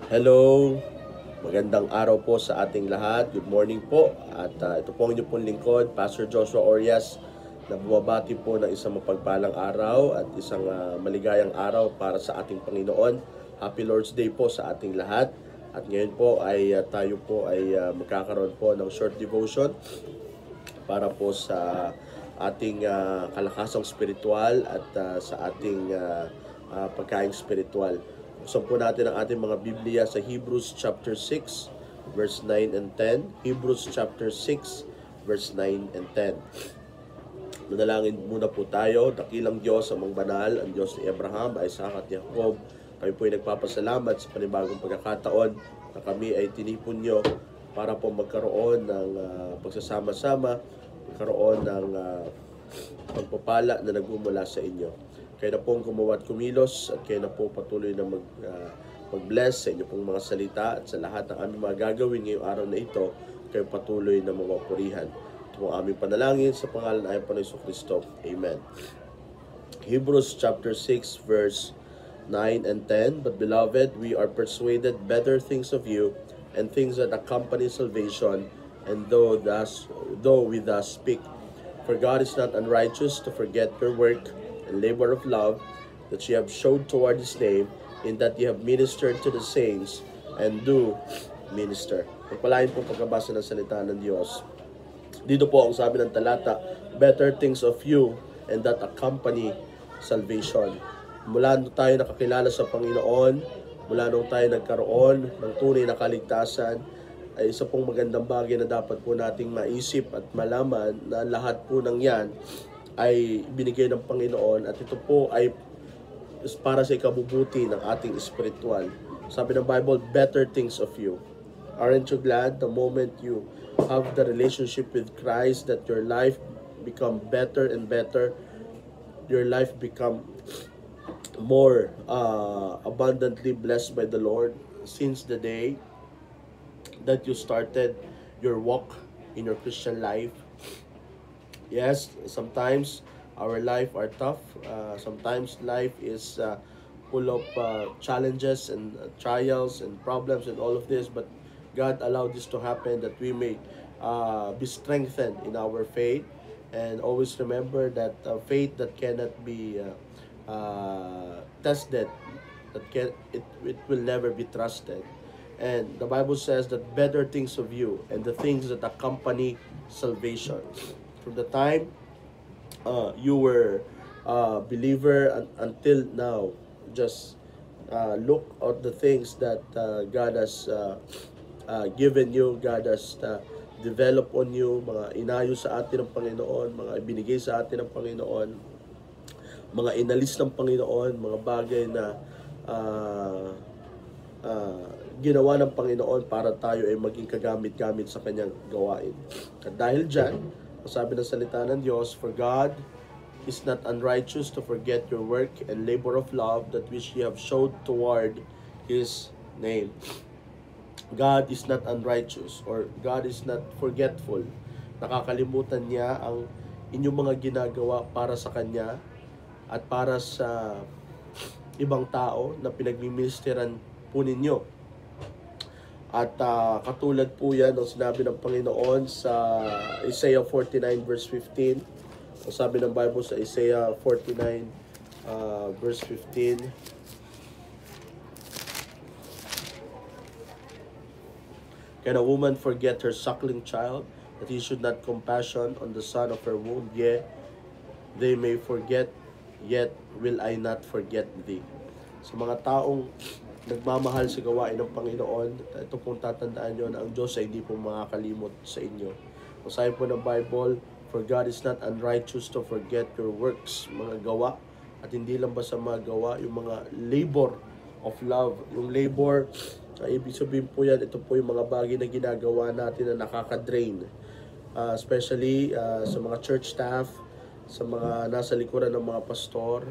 Hello, magandang araw po sa ating lahat. Good morning po. At ito po ang inyong pong lingkod, Pastor Joshua Orias, na bumabati po ng isang mapagpalang araw at isang maligayang araw para sa ating Panginoon. Happy Lord's Day po sa ating lahat. At ngayon po ay tayo po ay magkakaroon po ng short devotion para po sa ating kalakasang spiritual at sa ating pagkaing spiritual. Buksan po natin ang ating mga Biblia sa Hebrews chapter 6 verse 9 and 10. Hebrews chapter 6 verse 9 and 10. Manalangin muna po tayo. Dakilang Diyos, amang banal, ang Diyos ni Abraham, Isaac at Jacob. Kami po ay nagpapasalamat sa panibagong pagkakataon na kami ay tinipon nyo para po magkaroon ng pagsasama-sama, magkaroon ng pagpapala na nagmumula sa inyo. Kayo na pong gumawa at kumilos at kayo na po patuloy na mag-bless sa inyo pong mga salita at sa lahat ng aming mga gagawin ngayong araw na ito, kayo patuloy na mapurihan. Ito po aming panalangin sa pangalan ng Panginoon Jesucristo. Amen. Hebrews chapter 6 verse 9 and 10. But beloved, we are persuaded better things of you, and things that accompany salvation, and though we thus speak. For God is not unrighteous to forget your work and labor of love that ye have showed toward his name, in that ye have ministered to the saints and do minister. Pagpalain po pagkabasa ng salita ng Diyos. Dito po ang sabi ng talata, better things of you and that accompany salvation. Mula nung tayo nakakilala sa Panginoon, mula nung tayo nagkaroon ng tunay na kaligtasan, ay isa pong magandang bagay na dapat po nating maisip at malaman na lahat po ng yan ay binigay ng Panginoon at ito po ay para sa ikabubuti ng ating spiritual. Sabi ng Bible, better things of you. Aren't you glad the moment you have the relationship with Christ that your life become better and better? Your life become more abundantly blessed by the Lord since the day that you started your walk in your Christian life. Yes, sometimes our life are tough. Sometimes life is full of challenges and trials and problems and all of this. But God allowed this to happen that we may be strengthened in our faith. And always remember that faith that cannot be tested, it will never be trusted. And the Bible says that better things of you and the things that accompany salvation. From the time you were a believer until now, just look at the things that God has given you, God has developed on you, mga inayo sa atin ng Panginoon, mga ibinigay sa atin ng Panginoon, mga inalis ng Panginoon, mga bagay na ginawa ng Panginoon para tayo ay maging kagamit-gamit sa kanyang gawain. At dahil dyan, sabi ng salita ng Diyos, for God is not unrighteous to forget your work and labor of love that which ye have showed toward his name. God is not unrighteous, or God is not forgetful. Nakakalimutan niya ang inyong mga ginagawa para sa kanya at para sa ibang tao na pinagmiministeran po ninyo. At katulad po yan ng sinabi ng Panginoon sa Isaiah 49 verse 15. Ang sabi ng Bible sa Isaiah 49 verse 15. Can a woman forget her suckling child, that he should not compassion on the son of her womb? Yea, they may forget, yet will I not forget thee. Sa mga taong nagmamahal sa gawain ng Panginoon, ito pong tatandaan nyo na ang Diyos ay hindi po makakalimot sa inyo. Kung sabi po ng Bible, for God is not unrighteous to forget your works, mga gawa, at hindi lang ba sa mga gawa, yung mga labor of love. Yung labor, ibig sabihin po yan, ito po yung mga bagay na ginagawa natin na nakaka-drain. Especially sa mga church staff, sa mga nasa likuran ng mga pastor,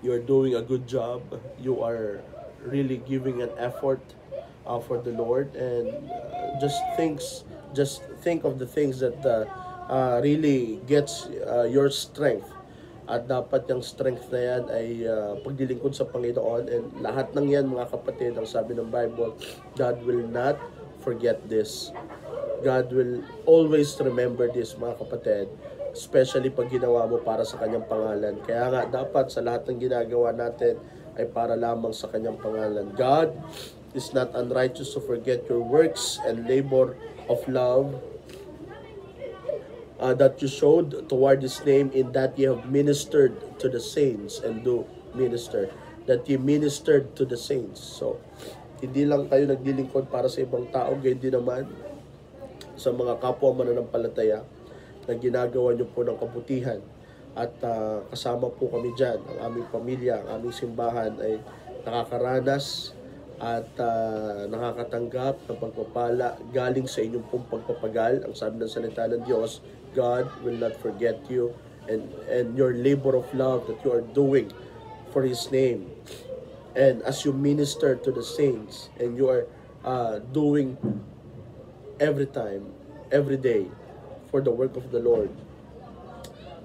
you're doing a good job. You are really giving an effort for the Lord, and just think of the things that really gets your strength At dapat yung strength na yan ay paglilingkod sa Panginoon. And lahat ng yan, mga kapatid, ang sabi ng Bible, God will not forget this. God will always remember this, mga kapatid. Especially pag ginawa mo para sa kanyang pangalan. Kaya nga, dapat sa lahat ng ginagawa natin ay para lamang sa kanyang pangalan. God is not unrighteous to forget your works and labor of love that you showed toward His name, in that ye have ministered to the saints, and do minister. That ye ministered to the saints. So, hindi lang tayo naglilingkod para sa ibang tao, gayon din naman sa mga kapwa mananampalataya na ginagawa nyo po ng kabutihan. At kasama po kami dyan, ang aming pamilya, ang aming simbahan ay nakakaranas at nakakatanggap ng pagpapala galing sa inyong pong pagpapagal. Ang sabi ng salita ng Diyos, God will not forget you and your labor of love that you are doing for His name. And as you minister to the saints, and you are doing every time, every day, for the work of the Lord,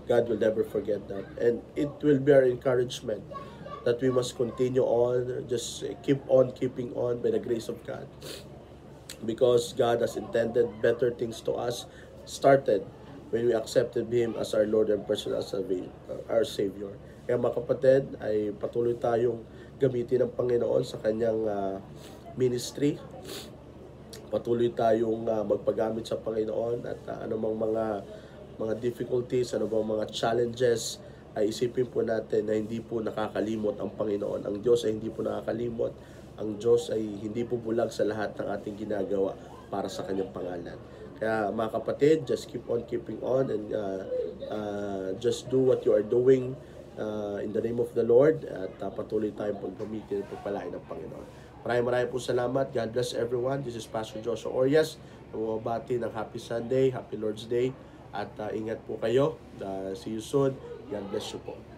God will never forget that. And it will be our encouragement that we must continue on, just keep on keeping on by the grace of God. Because God has intended better things to us, started when we accepted Him as our Lord and personal our Savior. Kaya mga kapatid, ay patuloy tayong gamitin ng Panginoon sa kanyang ministry. Patuloy tayong magpagamit sa Panginoon, at anumang mga difficulties, anumang mga challenges, ay isipin po natin na hindi po nakakalimot ang Panginoon. Ang Diyos ay hindi po nakakalimot. Ang Diyos ay hindi po bulag sa lahat ng ating ginagawa para sa kanyang pangalan. Kaya mga kapatid, just keep on keeping on, and just do what you are doing in the name of the Lord, at patuloy tayong pagpamigil at pagpalain ng Panginoon. Maraming po salamat. God bless everyone. This is Pastor Joshua Orias. Bumabati ng Happy Sunday, Happy Lord's Day, at ingat po kayo. See you soon. God bless you po.